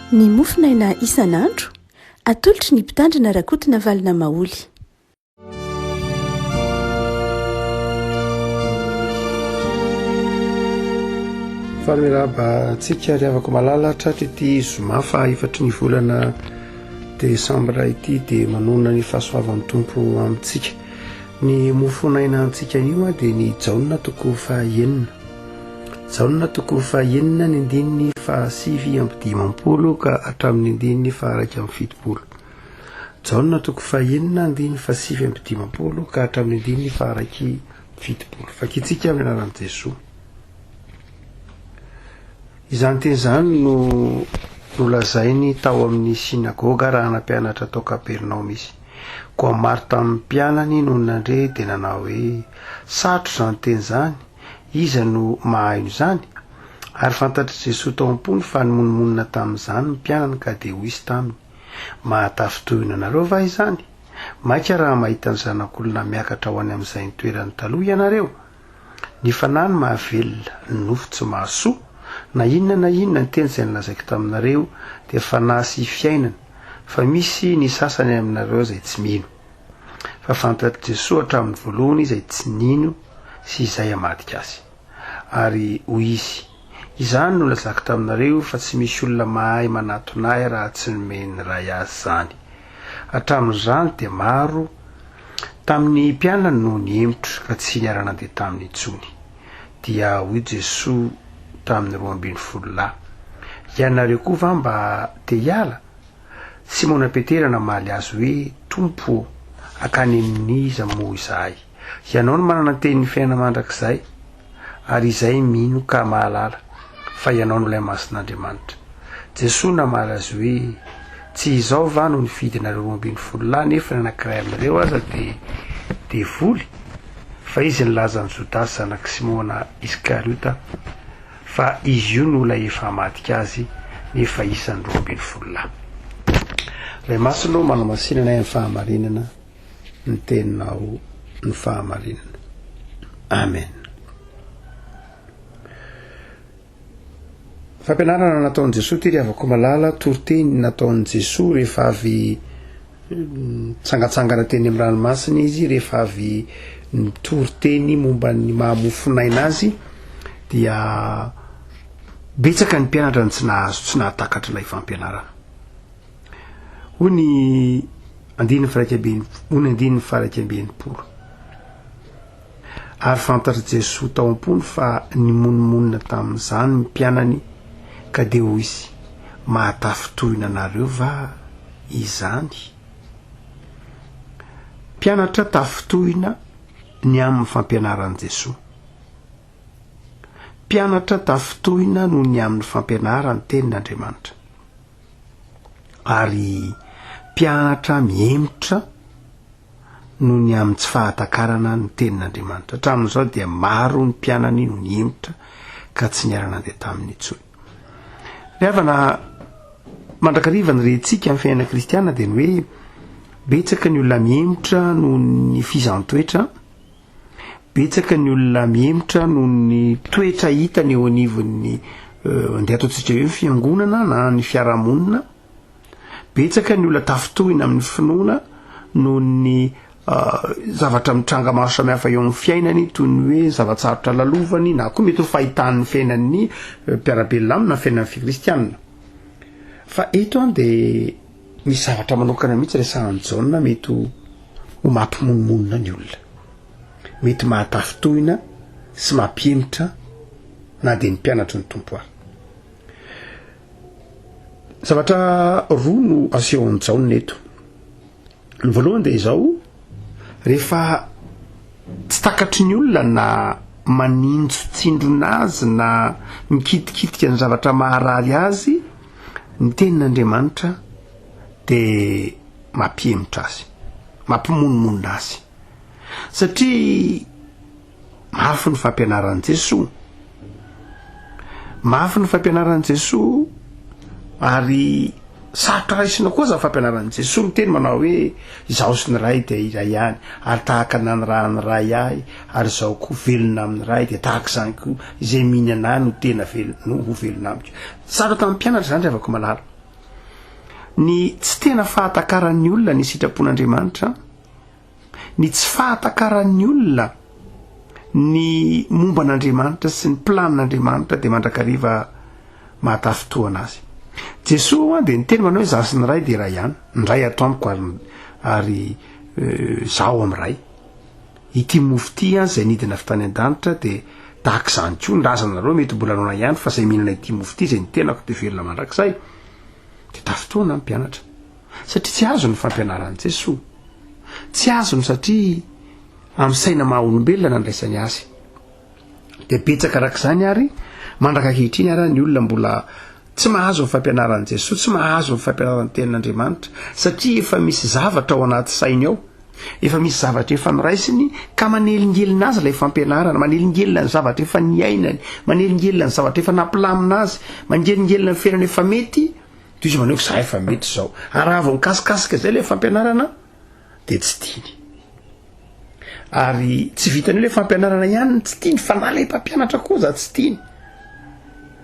ny mofinaina isan'andro atolotry ny mpitandrina rakotina valina maoly. Fahamiraba antsika riavako malalatra ity zoma fa efatry ny volana desambra ity dia manona ny fahasoavan'ny tompo amintsika. Ny mofonaina antsika io dia ny jaona toko fahaenina. Jaona toko fahaenina ny andininy fahasivy amby dimampolo ka hatramin'ny andininy faharaiky amby fitopolo. Jaona toko fahaenina andininy fahasivy amby dimampolo ka hatramin'ny andininy faharaiky fitopolo. Fakitsika amin'ny anaran'i Jesoa. Izany teny izany no nolazainy tao amin'ny sinagoga raha nampianatra tao Kapernaum izy. Koa maro tamin'ny mpianany no nandre dia nanao hoe sarotro izany teny izany, iza no mahaino izany? Ary fantatry Jesoa tao am-pony fa nimonmonina tamin'izany ny mpianany ka dia hoy izy taminy, mahatafi-tohina anareo va izany? Maika raha mahita ny zanak'olona miakatra ho any amin'izay ny toerany taloha ianareo. Ny fanahy ny mahavelona, ny nofo tsy mahasoa. Na inona ny teny izay nilazaiko taminareo dia fanahy sy fiainana, fa misy ny sasany aminareo izay tsy mino. Fa fantatry Jesoa hatramin'ny voalohany izay tsy nino sy izay hamadika azy. Ary hoy izy, izany no lazako taminareo fa tsy misy olona mahay manatona raha tsy nomeny ray azy izany. Hatramin'izany dia maro tamin'ny mpianany no niemotro ka tsy niarana dia tamin'ny intsony. Dia hoy Jesoa tamin'ny 12 ianareo koa va mba te hiala? Simona Petera namaly azy hoe, Tompo, akany amin'iza moa izahay? Ianao no manana tenin'ny fiainana mandrakizay, ary izay mino ka mahalala, fa ianao no ilay mason'Andriamanitra. Jesoa namaly azy hoe, tsy izao va no nifidy nareo 12 nefa ny anankiray amin'ireo aza dia voly? Fa izy nilaza ny Jodas zanak' Simona Iskariota, fa izy io no ilay efa hamadika azy nefa isany 12. Ilay masino manao masinana ny fahamarinana, ny teninao ny fahamarinana. Amen. Fampianarana nataon'i Jesoa ty riavako malala, toriteny nataon'i Jesoa rehefa avy tsangatsangana teny amin'ny ranomasina izy, rehefa avy toriteny momba ny mahamofinaina azy, dia betsaka ny mpianatra ny tsy nahazo, tsy nahatakatra ilay fampianarana. Hoy ny andininy faharaiky amby enimpolo. Ary fantatry Jesoa tao am-pony fa nimonmonina tamin'izany ny mpianany ka dia hoy izy, mahatafi-tohina anareo va izany? Mpianatra tafi-tohina ny amin'ny fampianaran'i Jesoa. Mpianatra tafi-tohina no ny amin'ny fampianarany tenin'Andriamanitra. Ary mpianatra miemotra no ny amin'ny tsy fahatakarana ny tenin'Andriamanitra. Hatramin'izao dia maro ny mpianany no niemotra ka tsy niarana dia tamin'ny intsony. Riavana mandrakariva ny rentsika amin'ny fiainana kristiana dia ny hoe betsaka ny olona miemotra no ny fizantoetra, betsaka ny olona miemotra no ny toetra hitany eo anivon'ny andeha ataontsika hoe fiangonana na ny fiarahamonina. Betsaka ny olona tafitohina amin'ny finoana no ny zavatra mitranga maro samihafa eo amin'ny fiainany, toy ny hoe zavatsarotra lalovany na koa mety ho fahitany fiainan'ny mpiara-belolamina na fiainan'ny fikristianina. Fa eto dia misy zavatra manokana mihitsy resahan'ny Jaona mety ho mampimonmonina ny olona, mety mahatafitohina sy mampiemotra na dia ny mpianatra ny tompo ahy. Zavatra roa no asehon'ny Jaona eto. Ny voalohany dia izao, rehefa tsy takatry ny olona na maninjotsindrona azy na mikitikitika ny zavatra maharary azy, ny tenin'Andriamanitra dia mampiemotra azy, mampimonmonina azy. Satria mafy ny fampianaran'i Jesoa. Mafy ny fampianaran'i Jesoa ary sarotra raisina koa za fampianaran'i Jesoa miteny manao hoe izaho sy ny ray dia iray ihany, ary tahaka na ny raha ny ray ahy, ary izaho koa velona amin'ny ray dia tahaka izany koa izay mihinana ahy no tena velona ho velona amiko. Sarotra tamin'ny mpianatra izany rehefa malala. ny tsy tena fahatakarany olona ny sitrapon'Andriamanitra, ny tsy fahatakarany olona ny momba an'Andriamanitra sy ny planin'Andriamanitra de mandrakariva mahatafitoana azy. Jesosy de niteny manao hoe zasy ny ray de ray ihany, ny ray ato amiko ary zaho am'ray. Ity mofo ty zay nidina avy tany an-danitra de tahaka izany koa ny razanareo mety mbola anona ihany fa zay mihinana ity mofo ty zay nitenako de velona mandrakizay de tafitoana ny mpianatra satria tsy azo ny fampianaran'i Jesosy, tsy azony satria am'saina maha-olombelona nandraisany azy. De betsaka arak'izany ary mandraka ankehitriny ary ny olona mbola tsy mahazo ny fampianaran'i Jesosy, tsy mahazo ny fampianaran'ny tenin'Andriamanitra satria efa misy zavatra ao anaty sainy ao, efa misy zavatra efa noraisiny ka manelingelina azy ilay fampianarana, manelingelina ny zavatra efa niainany, manelingelina ny zavatra efa nampilamina azy, manelingelina ny fiainana efa mety. Toy izy maneho za efa mety zao, ary raha vao mikasikasika zay ilay fampianarana de tsy tiany. Ary tsy vitany hoe fampianarana ihany tsy tiany fa na lay mpampianatra koa za tsy tiany.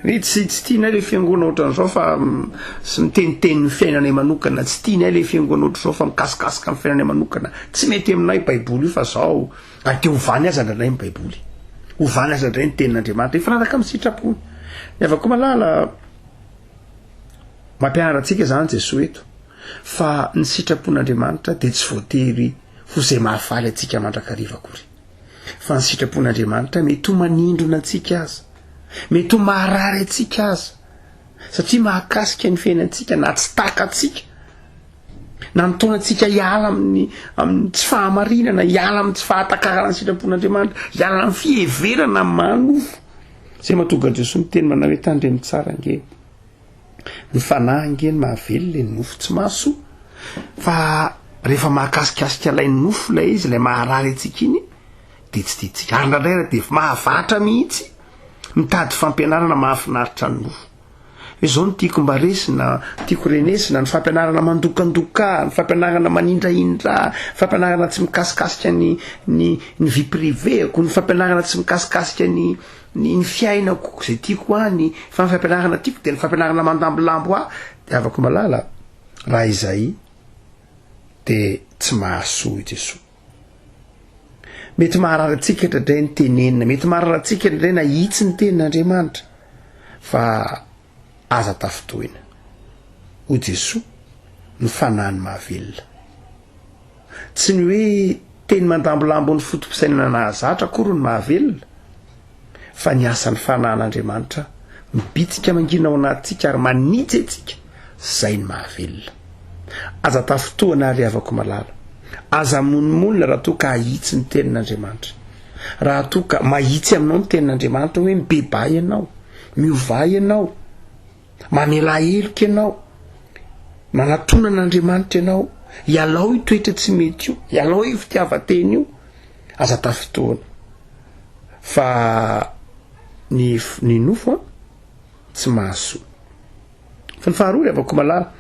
Hoe tsy tiany le fiangonana ohatran'izao fa sy miteniteny ny fiainanay manokana, tsy tiany le fiangonana ohatran'izao fa mikasikasika ny fiainanay manokana, tsy mety aminay baiboly io fa zao ate ovany aza ndray ny baiboly, ovany aza ndray ny tenin'Andriamanitra ifanaraka amin'ny sitrapony. Ny avako malala mampianatra antsika zany Jesosy eto fa ny sitrapon'Andriamanitra de tsy voatery ho zay mahafaly atsika mandrakariva akory, fa ny sitrapon'Andriamanitra mety ho manindrona atsika aza, mety ho maharary atsika aza satria mahakasika ny fiainantsika na tsy taka atsika, na nitaona atsika hiala amin'ny tsy fahamarinana, hiala amin'ny tsy fahatakarana ny sitrapon'Andriamanitra, hiala amin'ny fiheverana manofo. Zay mahatonga Jesosy miteny manao hoe tandremy tsara nge ny fanahy nge ny mahavelona ny nofo tsy mahasoa. Fa rehefa mahakasikasika lay nofo lay izy lay maharary atsika iny de tsy tiatsika, ary ndraindray de mahavatra mihitsy mitady fampianarana mahafinaritra ny nofo. Hoe zao no tiako mba resina, tiako renesina ny fampianarana mandokandoka, ny fampianarana manindraindra, fampianarana tsy mikasikasika ny vie priveko, ny fampianarana tsy mikasikasika ny fiainako zay tiako any, fa ny fampianarana tiako de ny fampianarana mandambolambo ahy. De avako malala raha izay de tsy mahasoa Jesosy. Mety maharary atsika indray ny tenenina, mety maharary atsika indray na hitsy ny tenin'Andriamanitra, fa aza tafitoina ho Jesosy ny fanahiny mahavelona. Tsy ny hoe teny mandambolambo ny fotom-pisainana nahazatra akory ny mahavelona, fa ny asan'ny fanahin'Andriamanitra mibitsika mangina ao anatsika ary manitsy atsika, zay ny mahavelona. Aza tafitoana ary avako malala, aza monimolina raha toa ka ahitsy ny tenin'Andriamanitra, raha toa ka mahitsy aminao ny tenin'Andriamanitra hoe mibebay ianao, miovay ianao, mamela heloka ianao, manatona an'Andriamanitra ianao, ialao io toetra tsy mety io, ialao io fitiavateny io, aza tafitoana. Fa ny nofo tsy mahasoa. Fa ny faharoa avako malala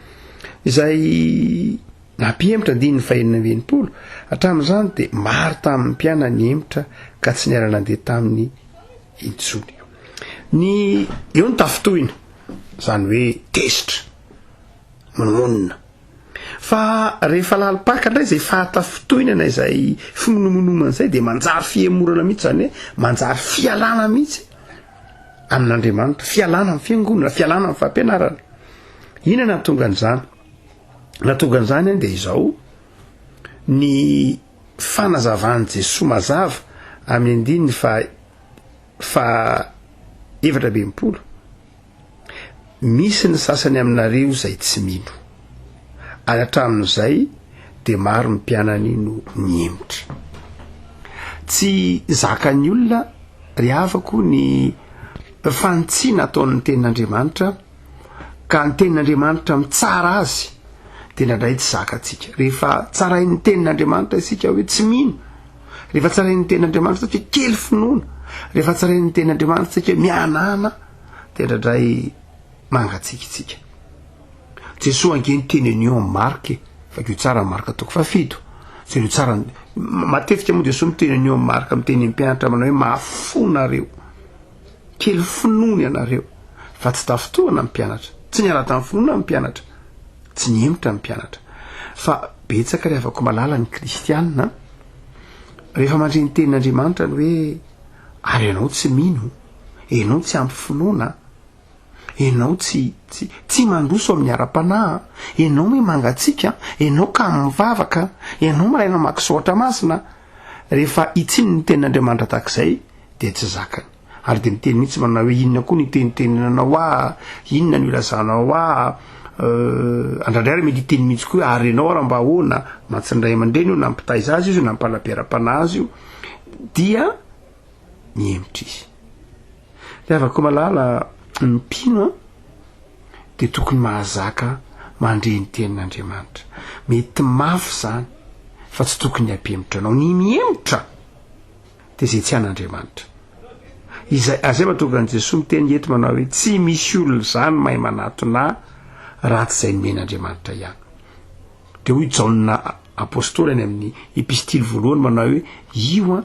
izay nampihemitra andiny ny fahenina am-benimpolo hatramin'izany de maro tamin'ny mpiana ny hemitra ka tsy niara nandeha tamin'ny intsony. Ny eo ny tafitoina zany hoe tesitra monomonina. Fa rehefa lalipaka indray zay fahatafitoinana izay fimonomonomana izay de manjary fihemorana mihitsy, zany hoe manjary fialana mihitsy amin'Andriamanitra, fialana amin'ny fiangonana, fialana amin'ny fampianarana. Inona nahatonga an'izany? Nahatonga an'izany de izao ny fanazavan'i Jesosy mazava amin'ny andininy fa efatra amby enimpolo. Misy ny sasany aminareo zay tsy mino, ary hatramin'izay de maro ny mpianany no niemitra. Tsy zakan'ny olona ry havako ny fantsiana ataon'ny tenin'Andriamanitra, ka ny tenin'Andriamanitra mitsara azy de nandray tsy zakatsika. Rehefa tsarain'ny tenin'Andriamanitra isika hoe tsy mino, rehefa tsarain'ny tenin'Andriamanitra satria kely finoana, rehefa tsarain'ny tenin'Andriamanitra isika mianana de nandray mangatsika itsika. Jesosy angeny teny anio amin'ny Marka, fa io tsara ny Marka toko fafito, zay io tsara matetika moa Jesosy miteny anio amin'ny Marka, miteny mpianatra manao hoe mahafonareo, kely finoana ianareo, fa tsy tafitoana ny mpianatra, tsy niala tamin'ny finoana ny mpianatra, tsy niemotra ny mpianatra fa betsaka ry afako malala ny kristianina rehefa mandre ny tenin'andriamanitra ny hoe ary ianao tsy mino ianao tsy ampy finoana ianao tsy mandroso amin'ny ara-panahy ianao hoe mangatsika ianao ka mivavaka ianao maraina makisoatra masina rehefa itsiny ny tenin'andriamanitra tahak'izay dia tsy zakany ary de miteny mihitsy manao hoe inona koa ny tenitenenanao inona ny ilazanao andrandray ary mety iteny mihitsy koa ary ianao raha mba ahoana matsindray aman-dreny io nampitaiza azy izy io nampalapiara-panahy azy io dia miemotra izy de afaka malala mipino de tokony mahazaka mandre ny tenin'andriamanitra mety mafy zany fa tsy tokony hampihemotra anao ny miemotra de zay tsy an'andriamanitra izay azay matoka an' Jesosy miteny eto manao hoe tsy misy olona zany mahay manatona raha tsy zay nomen'andriamanitra ihany de hoy Jaona apôstôly any amin'ny epistily voalohany manao hoe io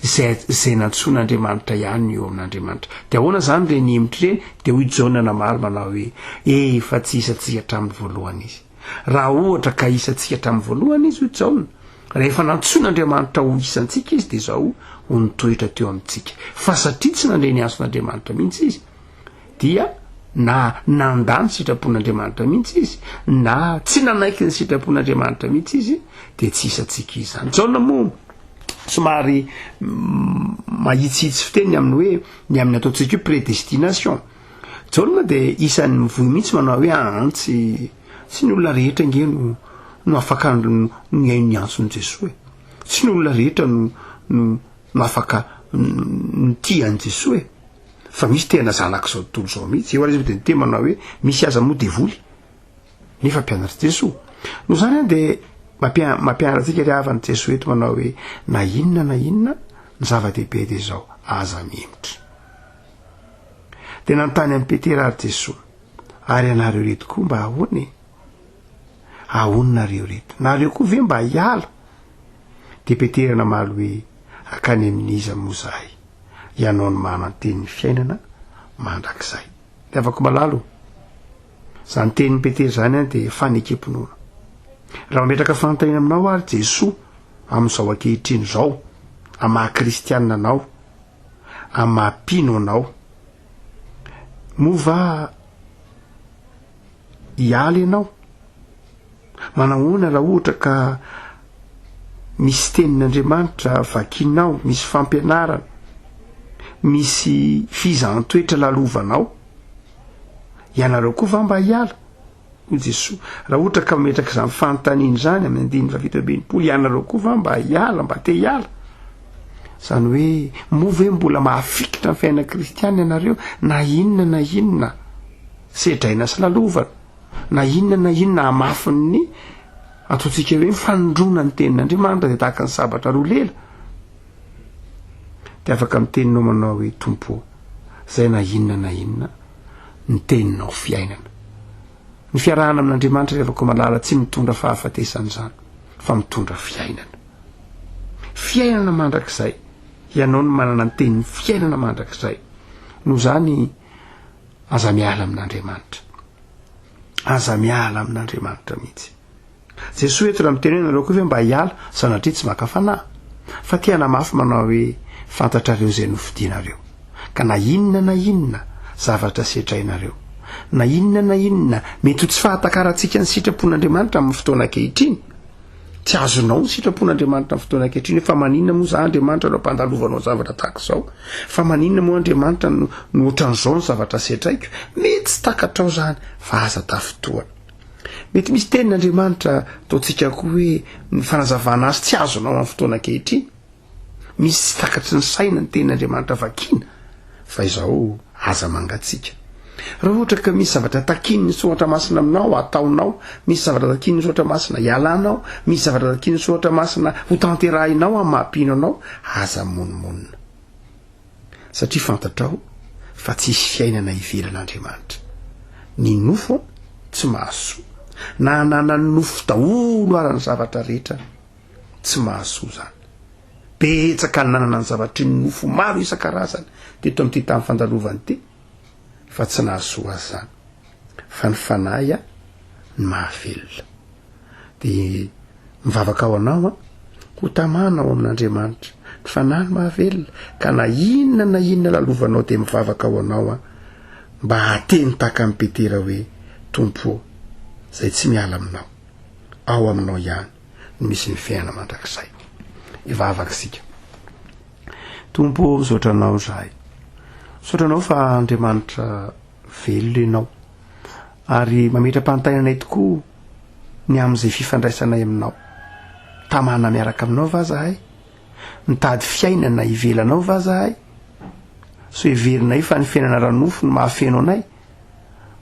zay nantson'andriamanitra ihany eo amin'andriamanitra de ahoana zany re ny hemotra reny de hoy Jaona namary manao hoe efa tsy hisantsika hatramin'ny voalohany izy raha ohatra ka hisantsika hatramin'ny voalohany izy hoy Jaona rehefa nantson'andriamanitra ho isantsika izy de zao ho nitoetra teo amintsika fa satria tsy nandre ny azon'andriamanitra mihitsy izy dia na nandany sitrapon'andriamanitra mihitsy izy na tsy nanaiky ny sitrapon'andriamanitra mihitsy izy de tsy isantsika izy zany Jaona moa somary mahitsihitsy fiteny amin'ny hoe ny amin'ny ataontsika io prédestination Jaona de isan'ny mivoy mihitsy manao hoe tsy ny olona rehetra nge no afaka ny antson'i Jesosy tsy ny olona rehetra no afaka ny an'i Jesosy fa misy tena zanak'izao tontolo zao mihitsy eo izy de manao hoe misy aza moa devoly nefa mpianatra Jesosy no zany de mampianaratsika ry havan'i Jesosy eto manao hoe na inona ny zava-dehibe de zao aza miemotra de nanontany amin'ny Petera ary Jesosy ary anareo reto koa mba ahononareo reto nareo koa ve mba hiala de Petera namaly hoe akany amin'iza moa zahay ianao ny mananteny ny fiainana mandrakizay de afaka malalo zany tenin'ny Petera zany de fanekempinoana raha mametraka fanontaniana aminao ary Jesosy amin'izao ankehitriny zao amaha kristianina anao amahapino anao mova hialy ianao manahoana raha ohatra ka misy tenin'andriamanitra vakinao misy fampianarana misy fizantoetra lalovanao ianareo koa va mba hiala hoy Jesosy raha ohatra ka mametraka izany fanontaniana zany amin'ny andininy vavito benipolo ianareo koa va mba hiala mba te hiala zany hoe mova hoe mbola mahafikitra ny fiainana kristiana ianareo na inona sedraina sy lalovana na inona hamafin'ny ataontsika hoe mifanondrona ny tenin'andriamanitra de tahaka ny sabatra roa lela de afaka miteninao manao hoe tompo zay na inona ny teninao fiainana ny fiarahana amin'andriamanitra rehefa malala tsy mitondra fahafatesana zany fa mitondra fiainana mandrakizay ianao no manana ny tenin'ny fiainana mandrakizay no zany aza miala amin'andriamanitra mihitsy Jesosy eto raha miteny hoe nareo koa ve mba hiala sanatria tsy maka fanahy fa tiana mafy manao hoe fantatrareo zay nofidianareo ka na inona zavatra setrainareo na inona mety ho tsy fahatakarantsika ny sitrapon'andriamanitra amin'ny fotoana ankehitriny tsy azonao ny sitrapon'andriamanitra amin'ny fotoana ankehitriny fa maninona moa za andriamanitra no ampandalovanao zavatra tahaka izao fa maninona moa andriamanitra no ohatran'izao ny zavatra setraiko mety tsy takatrao zany fa aza tafotoana mety misy tenin'andriamanitra ataontsika koa hoe ny fanazavana azy tsy azonao amin'ny fotoana ankehitriny misy tsy takatry ny saina ny tenin'andriamanitra vakina fa izao aza mangatsika raha ohatra ka misy zavatra takiny ny sohatra masina aminao ataonao misy zavatra takiny ny sohatra masina ialanao misy zavatra takiny ny sohatra masina ho tanterahinao amin'ny mahampino anao aza monimonina satria fantatrao fa tsisy fiainana ivelan'andriamanitra ny nofo tsy mahasoa na anana ny nofo daholo arany zavatra rehetra tsy mahasoa zany betsaka ny nanana ny zavatry ny nofo maro isan-karazany teto amin'ity tamin'ny fandalovany ty fa tsy nahasoa azy zany fa ny fanahy ny mahavelona de mivavaka ao anao a ho tamana ao amin'Andriamanitra ny fanahy ny mahavelona ka na inona lalovanao de mivavaka ao anao a mba hateny taka amin'ny Petera hoe Tompo zay tsy miala aminao ao aminao ihany no misy ny fiainana mandrakizay. Ivavaka sika. Tompo misaotranao zahay, misaotranao fa Andriamanitra velona ianao ary mametra-pantainanay tokoa ny amin'izay fifandraisanay aminao. Tamana miaraka aminao va zahay, mitady fiainana ivelanao va zahay, so iverinay fa ny fiainana ranofo no mahafeno anay.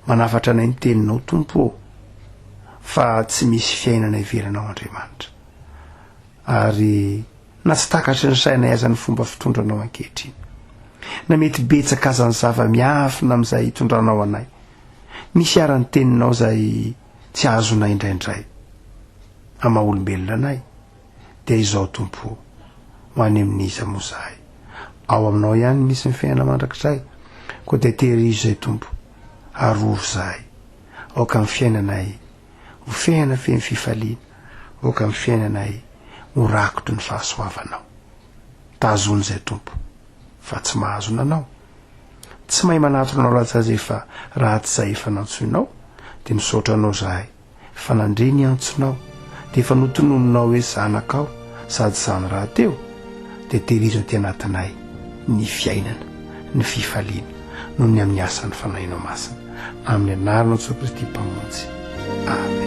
Manafatra anay ny teninao Tompo fa tsy misy fiainana ivelanao Andriamanitra, ary na tsy takatry ny sainay aza ny fomba fitondranao ankehitriny, na mety betsaka aza ny zava-miafina amin'izay hitondranao anay. Misy ara ny teninao zay tsy azonay indraindray amaha-olombelona anay, dia izao Tompo ho any amin'iza moa zahay. Ao aminao ihany misy ny fiainana mandrakizay, koa dia tehirizo zay Tompo, arovo zahay aoka amin'ny fiainanay ho fiainana feno fifaliana, aoka amin'ny fiainanay ho rakotry ny fahasoavanao. Tazony zay Tompo fa tsy mahazona anao, tsy mahay manatonao latsazy fa raha tsy zay efa nantsoinao dia misaotra anao zahay fa nandre ny antsonao dia efa notonononao hoe zanakao sady zany raha teo, dia tehirizo aty anatinay ny fiainana, ny fifaliana noho ny amin'ny asan'ny fanahinao masina, amin'ny anarana Jesosy Kristy mpamonjy. Amen.